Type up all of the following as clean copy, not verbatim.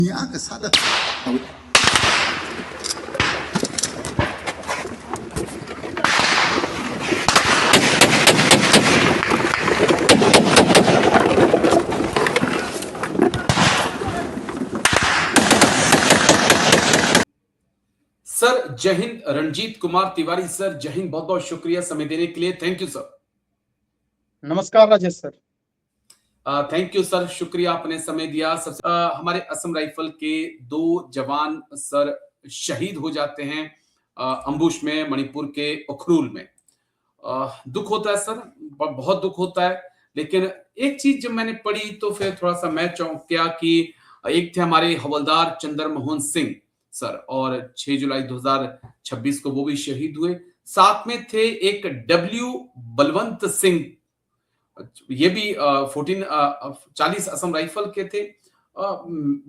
दुनिया के साथ सर जय हिंद। रणजीत कुमार तिवारी सर, जय हिंद। बहुत बहुत शुक्रिया समय देने के लिए। Thank you sir. नमस्कार Rajesh sir. Thank you sir, शुक्रिया आपने समय दिया। सबसे हमारे असम राइफल के 2 जवान सर शहीद हो जाते हैं अम्बुश में, मणिपुर के उखरुल में। दुख होता है सर, बहुत दुख होता है। लेकिन एक चीज जब मैंने पढ़ी तो फिर थोड़ा सा मैं चौंक गया कि एक थे हमारे हवलदार चंद्र मोहन सिंह सर, और 6 जुलाई 2026 को वो भी शहीद हुए। साथ में थे एक डब्ल्यू बलवंत सिंह, ये भी 40 असम राइफल के थे।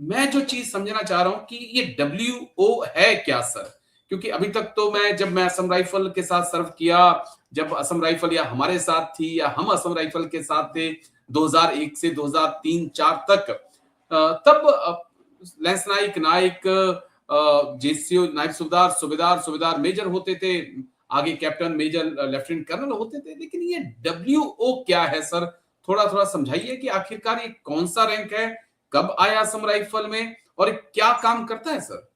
मैं जो चीज समझना चाह रहा हूं कि ये WO है क्या सर, क्योंकि अभी तक तो जब मैं असम राइफल के साथ सर्व किया, जब असम राइफल या हमारे साथ थी या हम असम राइफल के साथ थे 2001 से 2003-4 तक, तब लैंस नाइक, नाइक, जेसीओ, नाइक सूबेदार, सूबेदार मेजर होते थे, आगे कैप्टन, मेजर, लेफ्टिनेंट कर्नल होते थे। लेकिन ये WO क्या है सर, थोड़ा थोड़ा समझाइए कि आखिरकार ये कौन सा रैंक है, कब आया असम राइफल में और क्या काम करता है सर?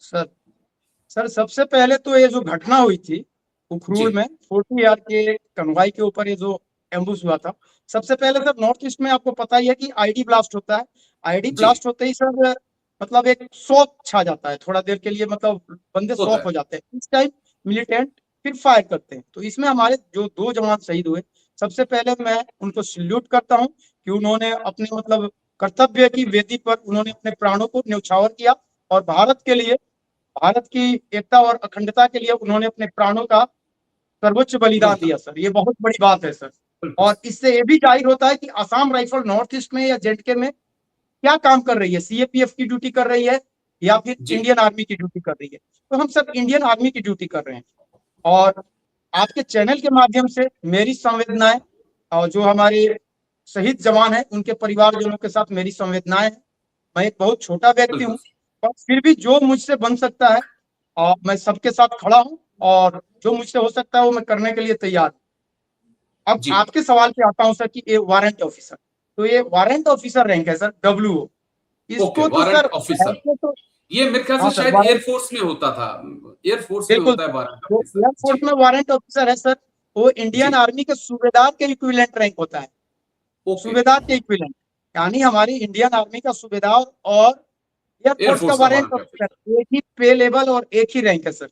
सर सबसे पहले तो ये जो घटना हुई थी उखरूल में 40 यार के कन्वाई के ऊपर, ये जो एम्बुश हुआ था, सबसे पहले सर नॉर्थ ईस्ट में आपको पता ही है कि आईडी ब्लास्ट होता है। आईडी ब्लास्ट होते ही सर मतलब एक शॉक छा जाता है थोड़ा देर के लिए, मतलब बंदे शॉक हो जाते हैं। इस टाइम मिलिटेंट फिर फायर करते हैं। तो इसमें हमारे जो 2 जवान शहीद हुए, सबसे पहले मैं उनको सल्यूट करता हूं कि उन्होंने अपने मतलब कर्तव्य की वेदी पर उन्होंने अपने प्राणों को न्यौछावर किया और भारत के लिए, भारत की एकता और अखंडता के लिए उन्होंने अपने प्राणों का सर्वोच्च बलिदान दिया सर। ये बहुत बड़ी बात है सर। और इससे ये भी जाहिर होता है कि असम राइफल नॉर्थ ईस्ट में या जेडके में क्या काम कर रही है, CAPF की ड्यूटी कर रही है या फिर इंडियन आर्मी की ड्यूटी कर रही है। तो हम सब इंडियन आर्मी की ड्यूटी कर रहे हैं। और आपके चैनल के माध्यम से मेरी संवेदनाएं और जो हमारे शहीद जवान हैं उनके परिवारजनों के साथ मेरी संवेदनाएं हैं। मैं एक बहुत छोटा व्यक्ति हूँ, पर फिर भी जो मुझसे बन सकता है और मैं सबके साथ खड़ा हूँ, और जो मुझसे हो सकता है वो मैं करने के लिए तैयार हूँ। अब आपके सवाल पे आता हूँ सर कि ये वारंट ऑफिसर, तो ये वारंट ऑफिसर रैंक है सर WO। इसको तो सर तो ये मेरे ख्याल से शायद एयरफोर्स में होता था, एयरफोर्स में होता है वारंट ऑफिसर। एयरफोर्स में वारंट ऑफिसर है सर, वो इंडियन आर्मी के सूबेदार के इक्विवेलेंट रैंक होता है। सूबेदार के इक्विवेलेंट, यानी हमारी इंडियन आर्मी का सूबेदार और एयरफोर्स का वारंट ऑफिसर एक ही पे लेवल और एक ही रैंक है सर।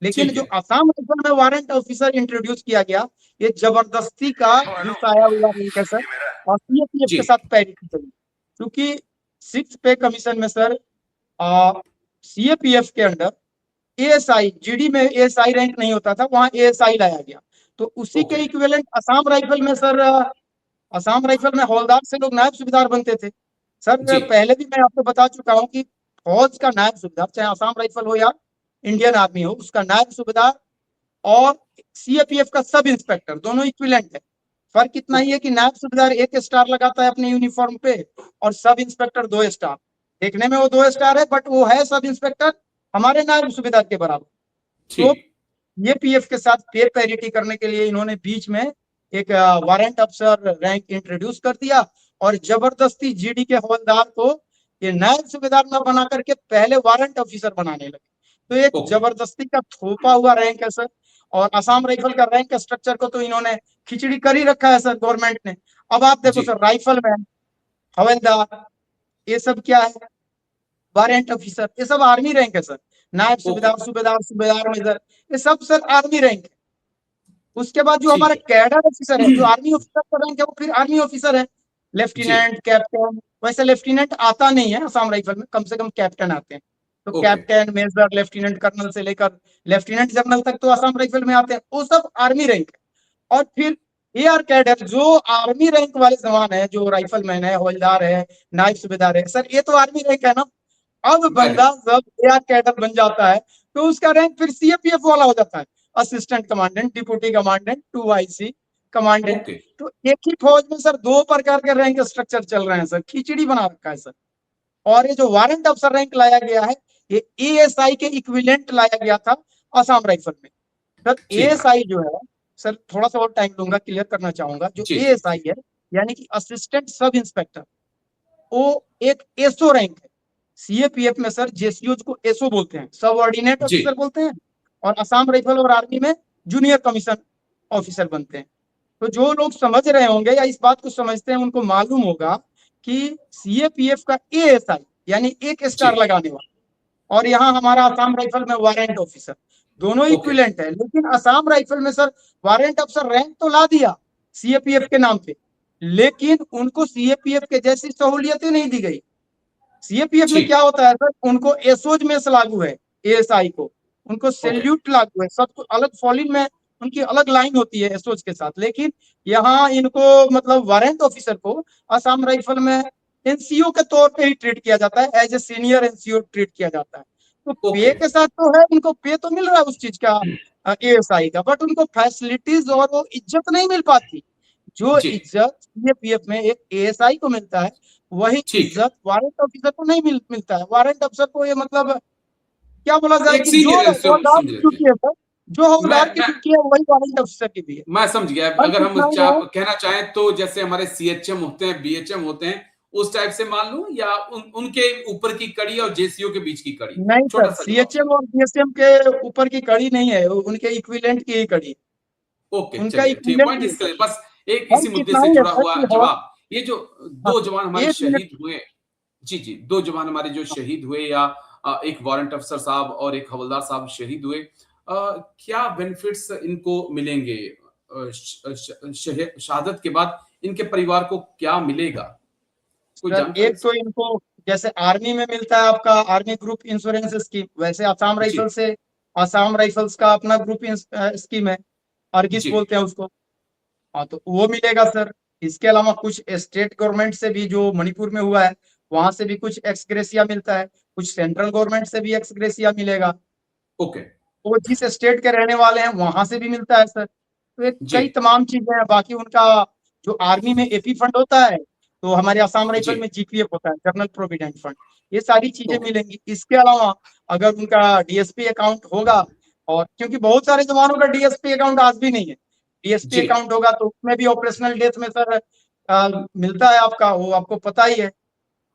लेकिन जो असम राइफल में वारंट ऑफिसर इंट्रोड्यूस किया गया, ये जबरदस्ती का घुसाया हुआ रैंक है सर, और CAPF के साथ पैरिटी चली। क्योंकि 6th पे कमीशन में सर CAPF के अंडर ASI, GD में ASI रैंक नहीं होता था, वहां ASI लाया गया। तो उसी के इक्विवेलेंट असम राइफल में सर, असम राइफल में हवलदार से लोग नायब सूबेदार बनते थे सर। पहले भी मैं आपको बता चुका हूं कि फौज का नायब सूबेदार, चाहे असम राइफल हो या इंडियन आर्मी हो, उसका नायब सूबेदार और CAPF का सब इंस्पेक्टर दोनों इक्विवेलेंट है। फर्क इतना ही है कि नायब सूबेदार 1 स्टार लगाता है अपने यूनिफॉर्म पे और सब इंस्पेक्टर 2 स्टार। देखने में वो 2 स्टार है, बट वो है सब इंस्पेक्टर हमारे नायब सूबेदार के बराबर। तो CAPF के साथ पे पैरिटी करने के लिए इन्होंने बीच में एक वारंट अफसर रैंक इंट्रोड्यूस कर दिया और जबरदस्ती GD के हवलदार को ये नायब सूबेदार न बना करके पहले वारंट ऑफिसर बनाने लगे। तो एक जबरदस्ती का थोपा हुआ रैंक है सर। और असम राइफल का रैंक स्ट्रक्चर को तो इन्होंने खिचड़ी कर ही रखा है सर गवर्नमेंट ने। अब आप देखो सर, राइफल मैन, हवलदार, ये सब क्या है, वारंट ऑफिसर, ये सब आर्मी रैंक है सर। नायब सूबेदार, सूबेदार मेजर, ये सब सर आर्मी रैंक है। उसके बाद जो हमारा कैडर ऑफिसर है, जो आर्मी ऑफिसर का रैंक है, वो फिर आर्मी ऑफिसर है, लेफ्टिनेंट, कैप्टन। वैसे लेफ्टिनेंट आता नहीं है असम राइफल में, कम से कम कैप्टन आते हैं। तो कैप्टन, मेजर, लेफ्टिनेंट कर्नल से लेकर लेफ्टिनेंट जनरल तक तो असम राइफल में आते हैं, वो सब आर्मी रैंक है। और फिर एयर कैडर, जो आर्मी रैंक वाले जवान है, जो राइफलमैन है, हवलदार है, नायब सूबेदार है सर, ये तो आर्मी रैंक है ना। अब बंदा जब एयर कैडर बन जाता है तो उसका रैंक फिर CAPF वाला हो जाता है, assistant commandant, deputy commandant, 2IC commandant. तो एक ही फौज में सर 2 प्रकार के रैंक स्ट्रक्चर चल रहे हैं सर, खिचड़ी बना रखा है सर। और ये जो वारंट अफसर रैंक लाया गया है, ये एएसआई के इक्विवेलेंट लाया गया था असम राइफल में। सर ठीक है। एएसआई जो है, सर थोड़ा सा और टाइम लूंगा, क्लियर करना चाहूंगा। जो जी जी एएसआई जी। है यानी कि असिस्टेंट सब इंस्पेक्टर, वो एक एसओ रैंक है। सीएपीएफ में सर जेसीओ को एसओ बोलते हैं, सब ऑर्डिनेट जी ऑफिसर बोलते हैं, और असम राइफल और आर्मी में जूनियर कमीशन ऑफिसर बनते हैं। तो जो लोग समझ रहे होंगे या इस बात को समझते हैं, उनको मालूम होगा कि सीएपीएफ का एएसआई यानी एक जी। स्टार लगाने वाला, और यहाँ हमारा असम राइफल में वारंट ऑफिसर, दोनों ओके। इक्विवेलेंट है। लेकिन असम राइफल में सर वारंट अफसर रैंक तो ला दिया सीएपीएफ के नाम पे, लेकिन उनको सीएपीएफ के जैसी सहूलियतें नहीं दी गई। सीएपीएफ में ठीक। क्या होता है सर, उनको एसओज में से लागू है, एएसआई को उनको ओके। सैल्यूट लागू है, सबको अलग फॉलिन में उनकी अलग लाइन होती है एसओज के साथ। लेकिन यहाँ इनको मतलब वारंट ऑफिसर को असम राइफल में एनसीओ के तौर पे ही ट्रीट किया जाता है, as a senior NCO treat किया जाता है। तो ओके। पे के साथ तो है, उनको पे तो मिल रहा है उस चीज का, एएसआई का, बट उनको फैसिलिटीज और वो इज्जत नहीं मिल पाती। जो जी। इज्जत सीएपीएफ में एक एएसआई को मिलता है, वही ठीक है। इज्जत वारंट ऑफिसर को नहीं मिलता है। वारंट अफसर को ये मतलब क्या बोला जाए एक कि जो सीनियर हवलदार समझ की लेते हैं। ड्यूटी है सर, जो हवलदार की मैं ड्यूटी है वही वारंट अफसर की भी है। मैं समझ गया। फर्क अगर हम इतना ही है। कहना चाहें तो जैसे हमारे सीएचएम होते हैं, बीएचएम होते हैं, उस टाइप से मान लूं, या उनके ऊपर की कड़ी और जेसीओ के बीच की कड़ी? नहीं छोटा सर, सा जवाब। सीएचएम और बीएसएम के ऊपर की कड़ी नहीं है, उनके इक्विवेलेंट की ही कड़ी है। ओके, उनका चलिए ठीक, इक्विवेलेंट पॉइंट ही इसका है। बस एक इसी फर्क मुद्दे इतना से ही है जुड़ा सर हुआ कि जवाब। ये जो हाँ, दो जवान हमारे एक मिनट। शहीद हुए, जी जी, दो जवान हमारे जो शहीद हुए, या एक वारंट अफसर साहब और एक हवलदार साहब शहीद हुए, क्या बेनिफिट्स इनको मिलेंगे? शहादत के बाद इनके परिवार को क्या मिलेगा? कोई सर जानकारी एक तो सर? इनको जैसे आर्मी में मिलता है आपका आर्मी ग्रुप इंश्योरेंस स्कीम, वैसे असम जी राइफल से असम राइफल्स का अपना ग्रुप स्कीम है, अर्गिस जी। बोलते हैं उसको। हाँ, तो वो मिलेगा सर। इसके अलावा कुछ स्टेट गवर्नमेंट से भी, जो मणिपुर में हुआ है वहां से भी कुछ एक्सग्रेसिया मिलता है, कुछ सेंट्रल गवर्नमेंट से भी एक्सग्रेसिया मिलेगा। ओके। वो जिस स्टेट के रहने वाले हैं वहां से भी मिलता है सर। तो ये जी कई तमाम चीजें हैं। बाकी उनका जो आर्मी में एपी फंड होता है, तो हमारे असम जी। राइफल में जीपीएफ होता है, जनरल प्रोविडेंट फंड। ये सारी चीजें ओके। मिलेंगी। इसके अलावा अगर उनका डीएसपी अकाउंट होगा, और क्योंकि बहुत सारे जवानों का डीएसपी अकाउंट आज भी नहीं है, डीएसपी जी। अकाउंट होगा तो उसमें भी ऑपरेशनल डेथ में सर मिलता है आपका, वो आपको पता ही है।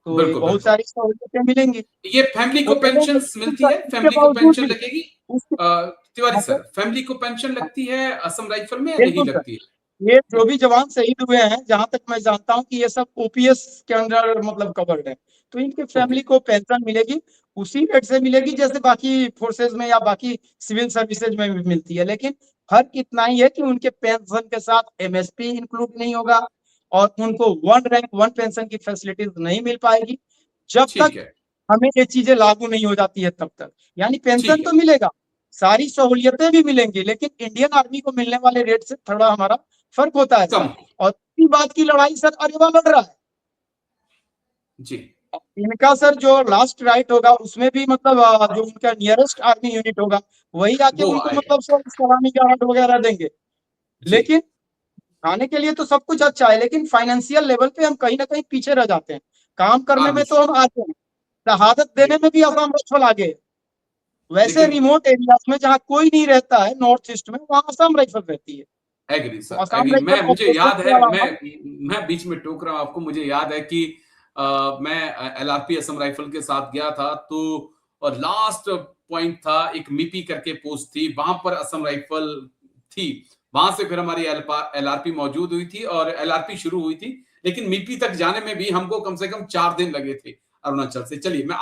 तो ये बिल्कुल बहुत बिल्कुल। सारी सहूलियतें मिलेंगी, ये फैमिली वो को तो पेंशन देंगे। मिलती है? इसके फैमिली को बावजूद पेंशन भी लगेगी? उसके तिवारी सर, मतलब फैमिली को पेंशन लगती है असम राइफल में या नहीं बिल्कुल सर, लगती है? ये जो भी जवान शहीद हुए हैं, जहां तक मैं जानता हूं कि ये सब ओपीएस के अंदर मतलब कवर्ड है, तो इनके ओके। फैमिली को पेंशन मिलेगी, उसी रेट से मिलेगी जैसे बाकी फोर्सेज में या बाकी सिविल सर्विसेज में भी मिलती है। लेकिन फर्क इतना ही है कि उनके पेंशन के साथ एमएसपी इंक्लूड नहीं होगा, और उनको वन रैंक वन पेंशन की फैसिलिटीज नहीं मिल पाएगी जब तक ठीक है। हमें ये चीजें लागू नहीं हो जाती है तब तक। यानी पेंशन ठीक तो है। मिलेगा, सारी सहूलियतें भी मिलेंगी, लेकिन इंडियन आर्मी को मिलने वाले रेट से थोड़ा हमारा फर्क होता है कम सर। हो। और इसी बात की लड़ाई सर अरेवा लड़ रहा है। जी। इनका सर जो लास्ट राइट होगा उसमें भी मतलब जो उनका नियरेस्ट आर्मी यूनिट होगा, वही आके वो उनको आएगा। मतलब सब सलामी गारद वगैरह देंगे। जी। लेकिन खाने के लिए तो सब कुछ अच्छा है, लेकिन फाइनेंशियल लेवल पे हम कहीं ना कहीं पीछे रह जाते हैं। काम करने आर्मी में तो हम आगे हैं, शहादत जी। देने में भी असम राइफल आगे है। वैसे लेकिन रिमोट एरियाज में जहाँ कोई नहीं रहता है नॉर्थ ईस्ट में, वहां असम राइफल रहती है। एग्री तो सर, असम एग्री। मैं राइफल मुझे ऑपरेशन याद के है, अलावा मैं बीच में टोक रहा हूं आपको, मुझे याद है कि मैं एलआरपी असम राइफल के साथ गया था, तो और लास्ट पॉइंट था, एक मिपी करके पोस्ट थी, वहां पर असम राइफल थी। वहां से फिर हमारी एलआरपी मौजूद हुई थी और एलआरपी शुरू हुई थी, लेकिन मिपी तक जाने में भी हमको कम से कम 4 दिन लगे थे अरुणाचल से। चलिए मैं